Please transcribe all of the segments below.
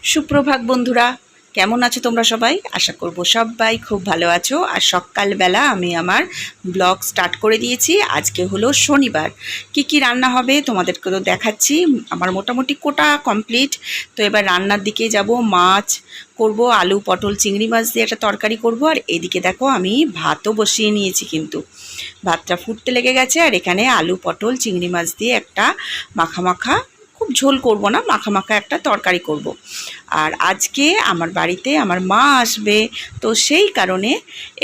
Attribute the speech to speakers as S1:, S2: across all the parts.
S1: সুপ্রভাত বন্ধুরা, কেমন আছো তোমরা সবাই? আশা করব সবাই খুব ভালো আছো। আর সকালবেলা আমি আমার ব্লগ স্টার্ট করে দিয়েছি। আজকে হলো শনিবার। কি কি রান্না হবে তোমাদেরকে তো দেখাচ্ছি। আমার মোটামুটি কোটা কমপ্লিট। তো এবার রান্নার দিকে যাব। মাছ করব, আলু পটল চিংড়ি মাছ দিয়ে একটা তরকারি করব। আর এদিকে দেখো আমি ভাতও বসিয়ে নিয়েছি, কিন্তু ভাতটা ফুটতে লেগে গেছে। আর এখানে আলু পটল চিংড়ি মাছ দিয়ে একটা মাখা মাখা, খুব ঝোল করব না, মাখা মাখা একটা তরকারি করব। আর আজকে আমার বাড়িতে আমার মা আসবে, তো সেই কারণে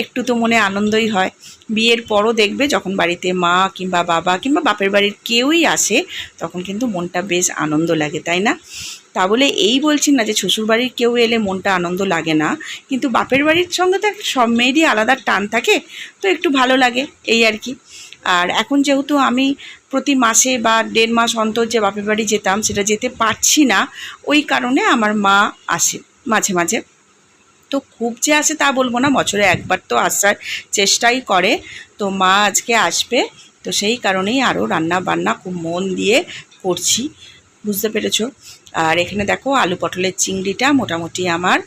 S1: একটু তো মনে আনন্দই হয়। বিয়ের পরও দেখবে যখন বাড়িতে মা কিংবা বাবা কিংবা বাপের বাড়ির কেউই আসে, তখন কিন্তু মনটা বেশ আনন্দ লাগে, তাই না? তা বলে এই বলছি না যে শ্বশুরবাড়ির কেউ এলে মনটা আনন্দ লাগে না, কিন্তু বাপের বাড়ির সঙ্গে তো একটা সব মেয়েরই আলাদা টান থাকে, তো একটু ভালো লাগে এই আর কি। আর এখন যেহেতু আমি প্রতি মাসে বা 1.5 মাস অন্তর যে বাপের বাড়ি যেতাম, সেটা যেতে পারছি না, ওই কারণে আমার মা আসে মাঝে মাঝে। তো খুব যে আসে তা বলবো না, বছরে একবার তো আসার চেষ্টাই করে। তো মা আজকে আসবে, তো সেই কারণেই আরও রান্না বান্না খুব মন দিয়ে করছি, বুঝতে পেরেছো? আর এখানে দেখো আলু পটলের চিংড়িটা মোটামুটি আমার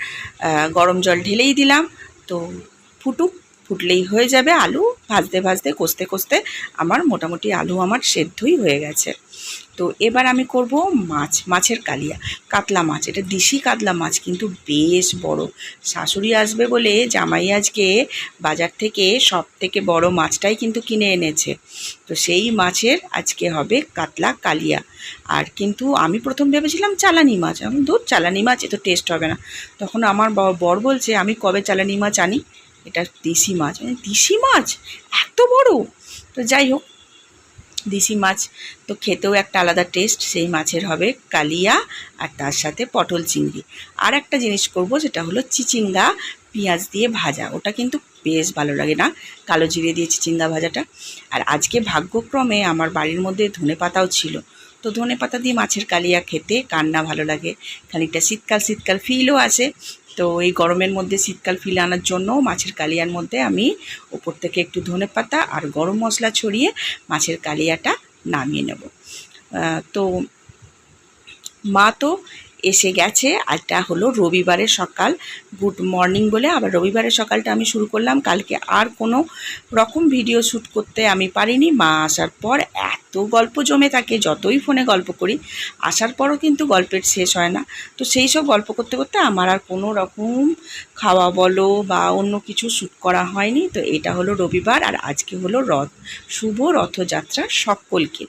S1: গরম জল ঢেলেই দিলাম। তো ফুটুক, ফুটলেই হয়ে যাবে। আলু ভাজতে ভাজতে কষতে কষতে আমার মোটামুটি আলু আমার সেদ্ধই হয়ে গেছে। তো এবার আমি করব মাছের কালিয়া। কাতলা মাছ, এটা দেশি কাতলা মাছ, কিন্তু বেশ বড়। শাশুড়ি আসবে বলে জামাই আজকে বাজার থেকে সব থেকে বড় মাছটাই কিন্তু কিনে এনেছে। তো সেই মাছের আজকে হবে কাতলা কালিয়া। আর কিন্তু আমি প্রথম ভেবেছিলাম চালানি মাছ, আমি ধুর চালানি মাছ এত টেস্ট হবে না। তখন আমার বর বলছে আমি কবে চালানি মাছ আনি, এটা দেশি মাছ। দেশি মাছ এত বড়! তো যাই হোক, দেশি মাছ তো খেতেও একটা আলাদা টেস্ট, সেই মাছের হবে কালিয়া। আর তার সাথে পটল চিংড়ি। আর একটা জিনিস করব, সেটা হলো চিচিঙ্গা পেঁয়াজ দিয়ে ভাজা। ওটা কিন্তু বেশ ভালো লাগে না, কালো জিরে দিয়ে চিচিঙ্গা ভাজাটা। আর আজকে ভাগ্যক্রমে আমার বাড়ির মধ্যে ধনেপাতাও ছিল। তো ধনেপাতা দিয়ে মাছের কালিয়া খেতে কার না ভালো লাগে, খানিকটা শীতকাল শীতকাল ফিলও আসে। তো এই গরমের মধ্যে শীতকাল ফিল আনার জন্য মাছের কালিয়ার মধ্যে আমি ওপর থেকে একটু ধনেপাতা আর গরম মশলা ছড়িয়ে মাছের কালিয়াটা নামিয়ে নেব। তো মা তো এসে গেছে। আজটা হলো রবিবারের সকাল, গুড মর্নিং বলে আবার রবিবারের সকালটা আমি শুরু করলাম। কালকে আর কোনো রকম ভিডিও শ্যুট করতে আমি পারিনি। মা আসার পর এত গল্প জমে থাকে, যতই ফোনে গল্প করি আসার পরও কিন্তু গল্পের শেষ হয় না। তো সেই সব গল্প করতে করতে আমার আর কোনো রকম খাওয়া বলো বা অন্য কিছু শ্যুট করা হয়নি। তো এটা হলো রবিবার, আর আজকে হলো শুভ রথযাত্রা সকলকে।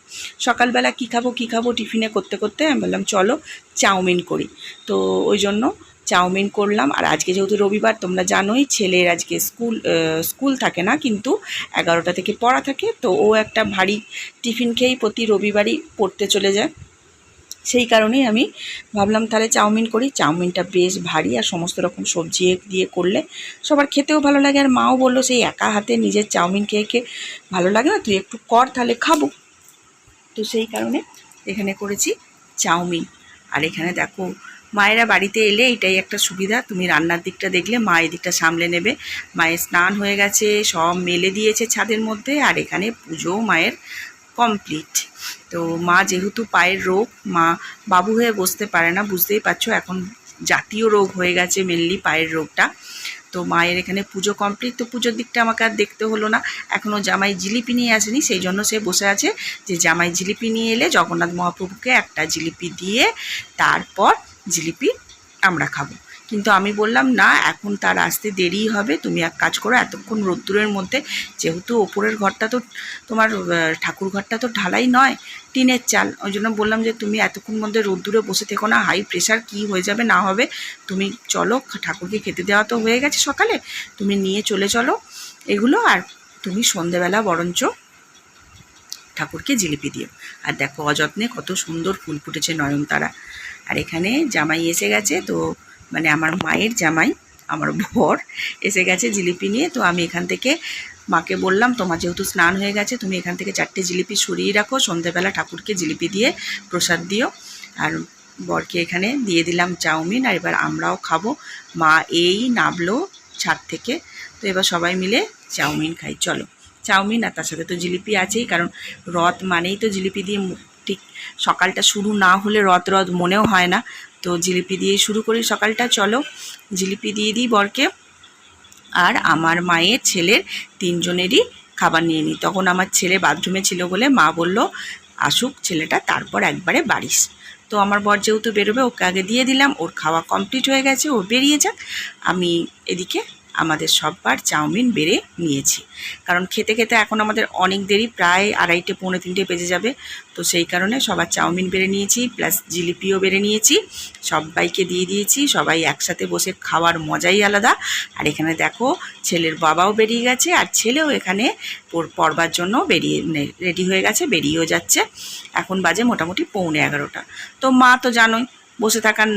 S1: সকালবেলা কী খাবো টিফিনে করতে করতে আমি বললাম চলো চাউমিন করি। তো ওই জন্য চাউমিন করলাম। আর আজকে যেহেতু রবিবার, তোমরা জানোই ছেলের আজকে স্কুল থাকে না, কিন্তু 11টা থেকে পড়া থাকে। তো ও একটা ভারী টিফিন খেয়েই প্রতি রবিবারই পড়তে চলে যায়। সেই কারণেই আমি ভাবলাম তাহলে চাউমিন করি। চাউমিনটা বেশ ভারী, আর সমস্ত রকম সবজি দিয়ে করলে সবার খেতেও ভালো লাগে। আর মাও বললো সেই একা হাতে নিজের চাউমিন খেয়ে খেয়ে ভালো লাগে না, তুই একটু কর তাহলে খাবো। তো সেই কারণে এখানে করেছি চাউমিন। আর এখানে দেখো মায়েরা বাড়িতে এলে এটাই একটা সুবিধা, তুমি রান্নার দিকটা দেখলে মা এদিকটা সামলে নেবে। মায়ের স্নান হয়ে গেছে, সব মেলে দিয়েছে ছাদের মধ্যে। আর এখানে পুজোও মায়ের কমপ্লিট। তো মা যেহেতু পায়ের রোগ, মা বাবু হয়ে বসতে পারে না, বুঝতেই পারছো এখন জাতীয় রোগ হয়ে গেছে মেনলি পায়ের রোগটা। তো মায়ের এখানে পুজো কমপ্লিট। তো পুজোর দিকটা আমাকে আর দেখতে হলো না, এখনও জামাই জিলিপি নিয়ে আসেনি, সেই জন্য সে বসে আছে যে জামাই জিলিপি নিয়ে এলে জগন্নাথ মহাপ্রভুকে একটা জিলিপি দিয়ে তারপর জিলিপি আমরা খাবো। কিন্তু আমি বললাম না, এখন তার আসতে দেরিই হবে, তুমি এক কাজ করো এতক্ষণ রোদ্দুরের মধ্যে, যেহেতু ওপরের ঘরটা তো তোমার ঠাকুর ঘরটা তো ঢালাই নয়, টিনের চাল, ওই জন্য বললাম যে তুমি এতক্ষণ মধ্যে রোদ্দুরে বসে থেকো না, হাই প্রেশার কী হয়ে যাবে না হবে। তুমি চলো, ঠাকুরকে খেতে দেওয়া তো হয়ে গেছে সকালে, তুমি নিয়ে চলে চলো এগুলো। আর তুমি সন্ধেবেলা বরঞ্চ ঠাকুরকে জিলিপি দিও। আর দেখো অযত্নে কত সুন্দর ফুল ফুটেছে নয়নতারা। আর এখানে জামাই এসে গেছে, তো মানে আমার মায়ের জামাই, আমার বর এসে গেছে জিলিপি নিয়ে। তো আমি এখান থেকে মাকে বললাম তোমার যেহেতু স্নান হয়ে গেছে, তুমি এখান থেকে 4টে জিলিপি সরিয়ে রাখো, সন্ধেবেলা ঠাকুরকে জিলিপি দিয়ে প্রসাদ দিও। আর বরকে এখানে দিয়ে দিলাম চাউমিন। আর এবার আমরাও খাবো। মা এই নামলো ছাদ থেকে, তো এবার সবাই মিলে চাউমিন খাই। চলো চাউমিন, আর তার সাথে তো জিলিপি আছেই, কারণ রথ মানেই তো জিলিপি দিয়ে ঠিক সকালটা শুরু না হলে রথ মনেও হয় না। তো জিলিপি দিয়ে শুরু করি সকালটা। চলো জিলিপি দিয়ে দিই বরকে, আর আমার মায়ের ছেলের 3 জনেরই খাবার নিয়ে নিই। তখন আমার ছেলে বাথরুমে ছিল বলে মা বলল আসুক ছেলেটা, তারপর একবারে বাড়িস। তো আমার বর যেহেতু বেরোবে, ওকে আগে দিয়ে দিলাম, ওর খাওয়া কমপ্লিট হয়ে গেছে, ও বেরিয়ে যাক। আমি এদিকে আমাদের সববার চাউমিন বেড়ে নিয়েছি, কারণ খেতে খেতে এখন আমাদের অনেক দেরি, প্রায় 2:30 পৌনে 3টে বেজে যাবে। তো সেই কারণে সবার চাউমিন বেড়ে নিয়েছি, প্লাস জিলিপিও বেড়ে নিয়েছি, সবাইকে দিয়ে দিয়েছি। সবাই একসাথে বসে খাওয়ার মজাই আলাদা। আর এখানে দেখো ছেলের বাবাও বেরিয়ে গেছে, আর ছেলেও এখানে পড়বার জন্য রেডি হয়ে গেছে, বেরিয়েও যাচ্ছে। এখন বাজে মোটামুটি পৌনে 11টা। তো মা তো জানোই বসে থাকার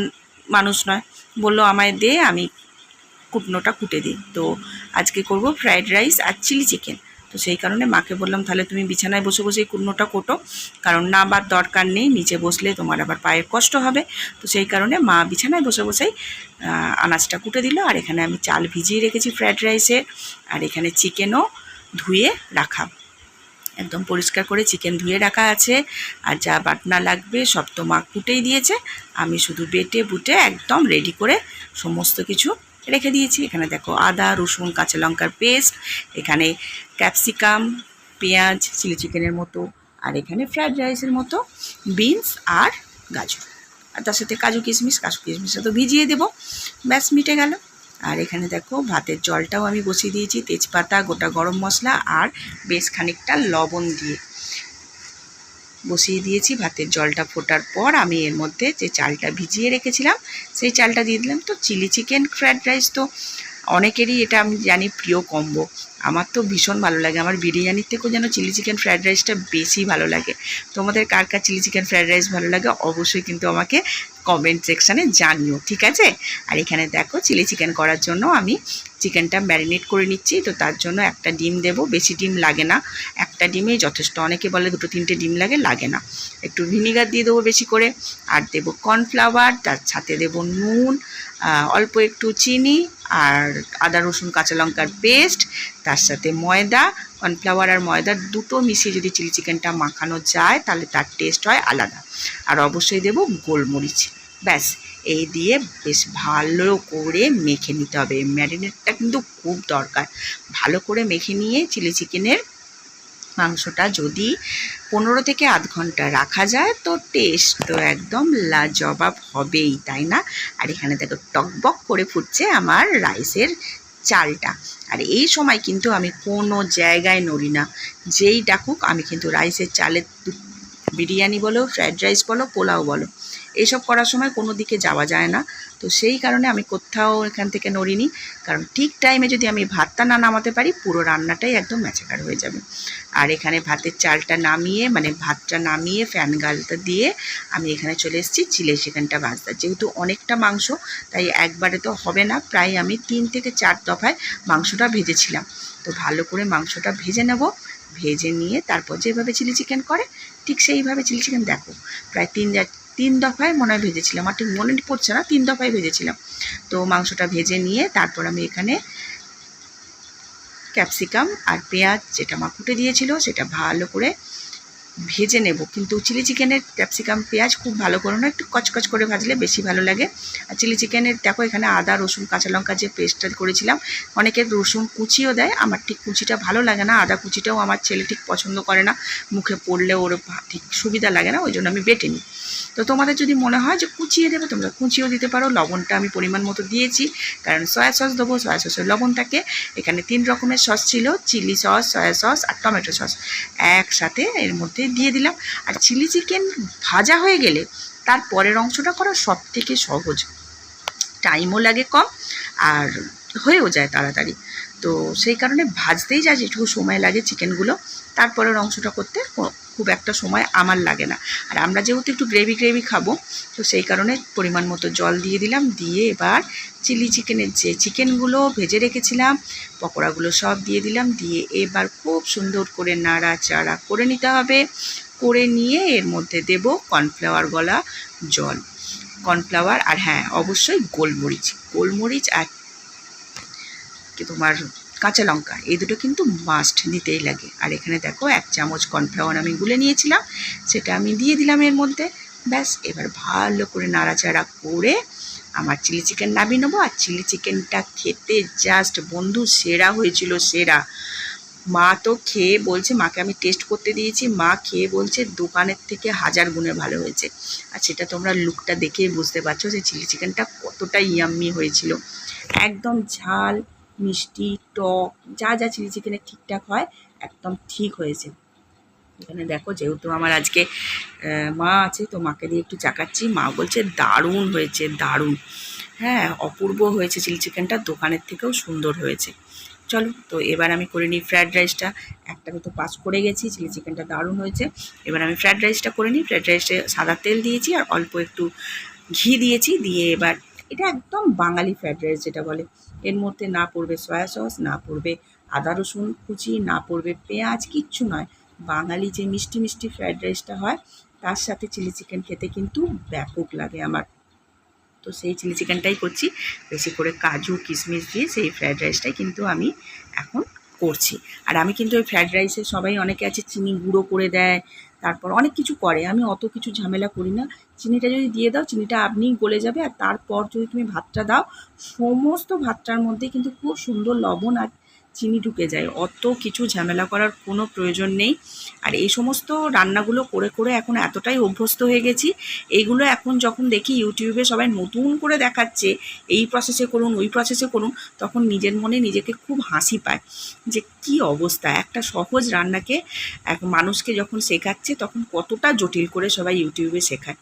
S1: মানুষ নয়, বললো আমায় দে, আমি কুটনোটা কুটে দিই। তো আজকে করব ফ্রাইড রাইস আর চিলি চিকেন। তো সেই কারণে মাকে বললাম তাহলে তুমি বিছানায় বসে বসেই কুটনোটা কোটো, কারণ নাবার দরকার নেই, নিচে বসলে তোমার আবার পায়ের কষ্ট হবে। তো সেই কারণে মা বিছানায় বসে বসেই আনাজটা কুটে দিল। আর এখানে আমি চাল ভিজিয়ে রেখেছি ফ্রাইড রাইসে, আর এখানে চিকেনও ধুয়ে রাখা, একদম পরিষ্কার করে চিকেন ধুয়ে রাখা আছে। আর যা বাটনা লাগবে সব তো মা কুটেই দিয়েছে, আমি শুধু বেটে বুটে একদম রেডি করে সমস্ত কিছু রেখে দিয়েছি। এখানে দেখো আদা রসুন কাঁচা লঙ্কার পেস্ট, এখানে ক্যাপসিকাম পেঁয়াজ চিলি চিকেনের মতো, আর এখানে ফ্রায়েড রাইসের মতো বিনস আর গাজর, আর তার সাথে কাজু কিশমিশটা তো ভিজিয়ে দেবো, ব্যাস মিটে গেল। আর এখানে দেখো ভাতের জলটাও আমি বসিয়ে দিয়েছি, তেজপাতা গোটা গরম মশলা আর বেশ খানিকটা লবণ দিয়ে বসিয়ে দিয়েছি। ভাতের জলটা ফোটার পর আমি এর মধ্যে যে চালটা ভিজিয়ে রেখেছিলাম সেই চালটা দিয়ে দিলাম। তো চিলি চিকেন ফ্রায়েড রাইস তো অনেকেরই এটা আমি জানি প্রিয় কম্বো, আমার তো ভীষণ ভালো লাগে, আমার বিরিয়ানির থেকেও যেন চিলি চিকেন ফ্রায়েড রাইসটা বেশি ভালো লাগে। তোমাদের কার কার চিলি চিকেন ফ্রায়েড রাইস ভালো লাগে অবশ্যই কিন্তু আমাকে কমেন্ট সেকশানে জানিও, ঠিক আছে। আর এখানে দেখো চিলি চিকেন করার জন্য আমি চিকেনটা ম্যারিনেট করে নিচ্ছি। তো তার জন্য একটা ডিম দেব, বেশি ডিম লাগে না, একটা ডিমেই যথেষ্ট। অনেকে বলে 2-3টে ডিম লাগে না। একটু ভিনিগার দিয়ে দেবো বেশি করে, আর দেবো কর্নফ্লাওয়ার, তার সাথে দেবো নুন, অল্প একটু চিনি, আর আদা রসুন কাঁচা লঙ্কার পেস্ট, তার সাথে ময়দা। কর্নফ্লাওয়ার আর ময়দা দুটো মিশিয়ে যদি চিলি চিকেনটা মাখানো যায় তাহলে তার টেস্ট হয় আলাদা। আর অবশ্যই দেবো গোলমরিচ। ব্যাস এই দিয়ে বেশ ভালো করে মেখে নিতে হবে। ম্যারিনেটটা কিন্তু খুব দরকার। ভালো করে মেখে নিয়ে চিলি চিকেনের মাংসটা যদি 15 থেকে আধ ঘন্টা রাখা যায় তো টেস্ট তো একদম লাজবাব হবেই, তাই না? আর এখানে দেখো টকবক করে ফুটছে আমার রাইসের চালটা। আর এই সময় কিন্তু আমি কোনো জায়গায় নড়ি না, যেই ডাকুক আমি কিন্তু রাইসের চালের বিরিয়ানি বলো ফ্রায়েড রাইস বলো পোলাও বলো এইসব করার সময় কোনো দিকে যাওয়া যায় না। তো সেই কারণে আমি কোথাও এখান থেকে নড়িনি, কারণ ঠিক টাইমে যদি আমি ভাতটা না নামাতে পারি পুরো রান্নাটাই একদম ম্যাচাকার হয়ে যাবে। আর এখানে ভাতের চালটা নামিয়ে মানে ভাতটা নামিয়ে ফ্যান গালটা দিয়ে আমি এখানে চলে এসেছি চিলি চিকেনটা ভাজতে। যেহেতু অনেকটা মাংস তাই একবারে তো হবে না, প্রায় আমি 3 থেকে 4 দফায় মাংসটা ভেজেছিলাম। তো ভালো করে মাংসটা ভেজে নেব, ভেজে নিয়ে তারপর যেভাবে চিলি চিকেন করে ঠিক সেইভাবে চিলি চিকেন দেখো প্রায় 3 দফায় মনে হয় ভেজেছিলাম, আমার ঠিক মনে পড়ছে না, 3 দফায় ভেজেছিলাম। তো মাংসটা ভেজে নিয়ে তারপর আমি এখানে ক্যাপসিকাম আর পেঁয়াজ যেটা মা কুটে দিয়েছিল সেটা ভালো করে ভেজে নেব। কিন্তু চিলি চিকেনের ক্যাপসিকাম পেঁয়াজ খুব ভালো করে না, একটু কচকচ করে ভাজলে বেশি ভালো লাগে। আর চিলি চিকেনের দেখো এখানে আদা রসুন কাঁচা লঙ্কা যে পেস্টটা করেছিলাম, অনেকের রসুন কুচিও দেয়, আমার ঠিক কুচিটা ভালো লাগে না, আদা কুচিটাও আমার ছেলে ঠিক পছন্দ করে না, মুখে পড়লে ওর ঠিক সুবিধা লাগে না, ওই জন্য আমি বেটে নিই। তো তোমাদের যদি মনে হয় যে কুচিয়ে দেবে তোমরা কুচিয়েও দিতে পারো। লবণটা আমি পরিমাণ মতো দিয়েছি, কারণ সয়া সস দেবো, সয়া সসের লবণটাকে এখানে 3 রকমের সস ছিল, চিলি সস সয়া সস আর টমেটো সস একসাথে এর মধ্যে দিয়ে দিলাম। আর চিলি চিকেন ভাজা হয়ে গেলে তার পরের অংশটা করা সব থেকে সহজ, টাইমও লাগে কম আর হয়েও যায় তাড়াতাড়ি। তো সেই কারণে ভাজতেই যা যেটুকু সময় লাগে চিকেনগুলো, তারপরের অংশটা করতে খুব একটা সময় আমার লাগে না। আর আমরা যেহেতু একটু গ্রেভি খাবো তো সেই কারণে পরিমাণ মতো জল দিয়ে দিলাম, দিয়ে এবার চিলি চিকেনের যে চিকেনগুলো ভেজে রেখেছিলাম পকোড়াগুলো সব দিয়ে দিলাম, দিয়ে এবার খুব সুন্দর করে নাড়াচাড়া করে নিতে হবে। করে নিয়ে এর মধ্যে দেব কর্নফ্লাওয়ার গলা জল, কর্নফ্লাওয়ার আর হ্যাঁ অবশ্যই গোলমরিচ আর তোমার কাঁচা লঙ্কা, এই দুটো কিন্তু মাস্ট দিতেই লাগে। আর এখানে দেখো 1 চামচ কর্নফ্লাওয়ার আমি গুলে নিয়েছিলাম সেটা আমি দিয়ে দিলাম এর মধ্যে। ব্যাস এবার ভালো করে নাড়াচাড়া করে আমার চিলি চিকেন নামিয়ে নেবো। আর চিলি চিকেনটা খেতে জাস্ট বন্ধু সেরা হয়েছিল, সেরা। মা তো খেয়ে বলছে, মাকে আমি টেস্ট করতে দিয়েছি, মা খেয়ে বলছে দোকানের থেকে 1000 গুণে ভালো হয়েছে। আর সেটা তোমরা লুকটা দেখেই বুঝতে পারছো যে চিলি চিকেনটা কতটা ইয়াম্মি হয়েছিল। একদম ঝাল, মিষ্টি, টক, যা যা চিলি চিকেনে ঠিকঠাক হয় একদম ঠিক হয়েছে। এখানে দেখো, যেহেতু আমার আজকে মা আছে তো মাকে দিয়ে একটু চাকাচ্ছি। মা বলছে দারুণ হয়েছে, দারুণ। হ্যাঁ, অপূর্ব হয়েছে চিলি চিকেনটা, দোকানের থেকেও সুন্দর হয়েছে। চলো তো এবার আমি করে নিই ফ্রায়েড রাইসটা। একটাকে তো পাস করে গেছি, চিলি চিকেনটা দারুণ হয়েছে। এবার আমি ফ্রায়েড রাইসটা করে নিই। ফ্রায়েড রাইসে সাদা তেল দিয়েছি আর অল্প একটু ঘি দিয়েছি। দিয়ে এবার এটা একদম বাঙালি ফ্রায়েড রাইস যেটা বলে। এর মধ্যে না পড়বে সয়া সস, না পড়বে আদা রসুন কুচি, না পড়বে পেঁয়াজ, কিচ্ছু নয়। বাঙালি যে মিষ্টি মিষ্টি ফ্রায়েড রাইসটা হয় তার সাথে চিলি চিকেন খেতে কিন্তু ব্যাপক লাগে আমার। তো সেই চিলি চিকেনটাই করছি, বেশি করে কাজু কিশমিশ দিয়ে সেই ফ্রায়েড রাইসটাই কিন্তু আমি এখন করছি। আর আমি কিন্তু ওই ফ্রায়েড রাইসে সবাই অনেকে আছে চিনি গুঁড়ো করে দেয়, তারপর অনেক কিছু করে। আমি অত কিছু ঝামেলা করি না। চিনিটা যদি দিয়ে দাও, চিনিটা আপনিই গলে যাবে। আর তারপর যদি তুমি ভাতটা দাও, সমস্ত ভাতটার মধ্যে কিন্তু খুব সুন্দর লবণ আর চিনি ঢুকে যায়। অত কিছু ঝামেলা করার কোনো প্রয়োজন নেই। আর এই সমস্ত রান্নাগুলো করে করে এখন এতটাই অভ্যস্ত হয়ে গেছি, এইগুলো এখন যখন দেখি ইউটিউবে সবাই নতুন করে দেখাচ্ছে এই প্রসেসে করুন, ওই প্রসেসে করুন, তখন নিজের মনে নিজেকে খুব হাসি পায় যে কি অবস্থা। একটা সহজ রান্নাকে এক মানুষকে যখন শেখাচ্ছে তখন কতটা জটিল করে সবাই ইউটিউবে শেখায়।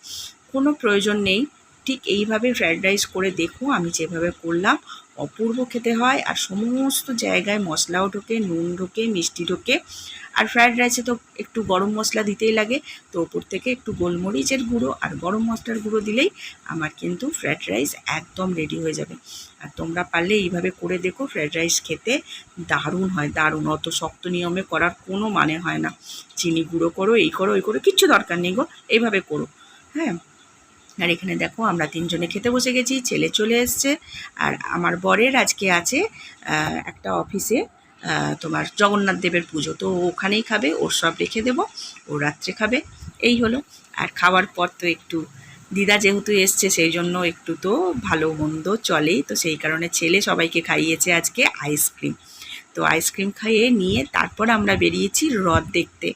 S1: কোনো প্রয়োজন নেই। ঠিক এইভাবে ফ্রায়েড রাইস করে দেখো, আমি যেভাবে করলাম অপূর্ব খেতে হয়। আর সমস্ত জায়গায় মশলাও ঢোকে, নুন ঢোকে, মিষ্টি ঢোকে। আর ফ্রায়েড রাইসে তো একটু গরম মশলা দিতেই লাগে, তো ওপর থেকে একটু গোলমরিচের গুঁড়ো আর গরম মশলার গুঁড়ো দিলেই আমার কিন্তু ফ্রায়েড রাইস একদম রেডি হয়ে যাবে। আর তোমরা পারলে এইভাবে করে দেখো, ফ্রায়েড রাইস খেতে দারুণ হয়, দারুণ। অত শক্ত নিয়মে করার কোনো মানে হয় না। চিনি গুঁড়ো করো, এই করো, ওই করো, কিচ্ছু দরকার নেই গো, এইভাবে করো। হ্যাঁ, আর এখানে দেখো আমরা 3 জনে খেতে বসে গেছি। ছেলে চলে এসছে। আর আমার বরের আজকে আছে একটা অফিসে তোমার জগন্নাথ দেবের পুজো, তো ওখানেই খাবে। ওর সব রেখে দেবো, ও রাত্রে খাবে। এই হলো। আর খাওয়ার পর তো একটু দিদা যেহেতু এসছে সেই জন্য একটু তো ভালো মন্দ চলেই, তো সেই কারণে ছেলে সবাইকে খাইয়েছে আজকে আইসক্রিম। তো আইসক্রিম খাইয়ে নিয়ে তারপর আমরা বেরিয়েছি রথ দেখতে।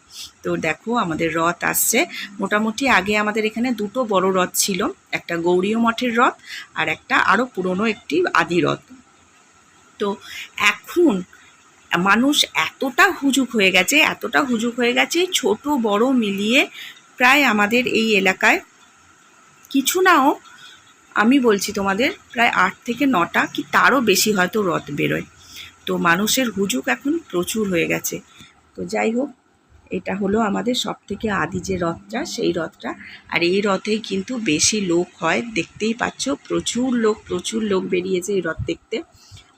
S1: তো দেখো আমাদের রথ আসছে। মোটামুটি আগে আমাদের এখানে 2টো বড় রথ ছিল, একটা গৌরীয় মঠের রথ আর একটা আরও পুরনো একটি আদি রথ। তো এখন মানুষ এতটা হুজুক হয়ে গেছে, এতটা হুজুক হয়ে গেছে, ছোট বড় মিলিয়ে প্রায় আমাদের এই এলাকায় কিছু নাও, আমি বলছি তোমাদের প্রায় 8 থেকে 9টা কি তারও বেশি হয়তো রথ বেরোয়। তো মানুষের হুজুক এখন প্রচুর হয়ে গেছে। তো যাই হোক, এটা হলো আমাদের সবথেকে আদি যে রথটা, সেই রথটা। আর এই রথেই কিন্তু বেশি লোক হয়, দেখতেই পাচ্ছ প্রচুর লোক বেরিয়েছে এই রথ দেখতে।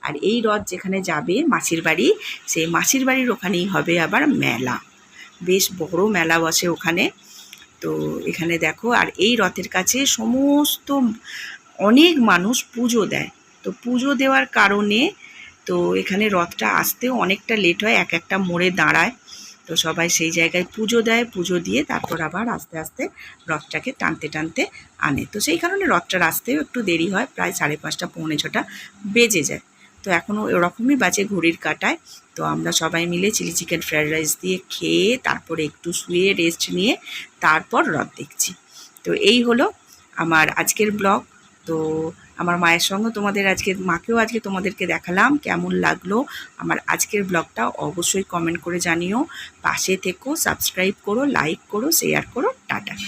S1: আর এই রথ যেখানে যাবে মাসির বাড়ি, সেই মাসির বাড়ির ওখানেই হবে আবার মেলা, বেশ বড় মেলা বসে ওখানে। তো এখানে দেখো, আর এই রথের কাছে সমস্ত অনেক মানুষ পুজো দেয়। তো পুজো দেওয়ার কারণে তো এখানে রথটা আসতেও অনেকটা লেট হয়, এক একটা মোড়ে দাঁড়ায়। তো সবাই সেই জায়গায় পুজো দেয়, পুজো দিয়ে তারপর আবার আস্তে আস্তে রথটাকে টানতে টানতে আনে। তো সেই কারণে রথটার আসতেও একটু দেরি হয়, প্রায় 5:30 পৌনে 6টা বেজে যায়। তো এখনও এরকমই বাজে ঘড়ির কাঁটায়। তো আমরা সবাই মিলে চিলি চিকেন ফ্রায়েড রাইস দিয়ে খেয়ে তারপরে একটু শুয়ে রেস্ট নিয়ে তারপর রথ দেখছি। তো এই হলো আমার আজকের ব্লগ। তো আমার মায়ের সঙ্গে মাকেও আজকে তোমাদেরকে দেখালাম। কেমন লাগলো আমার আজকের ব্লগটা অবশ্যই কমেন্ট করে জানিও। পাশে থেকো, সাবস্ক্রাইব করো, লাইক করো, শেয়ার করো। টাটা।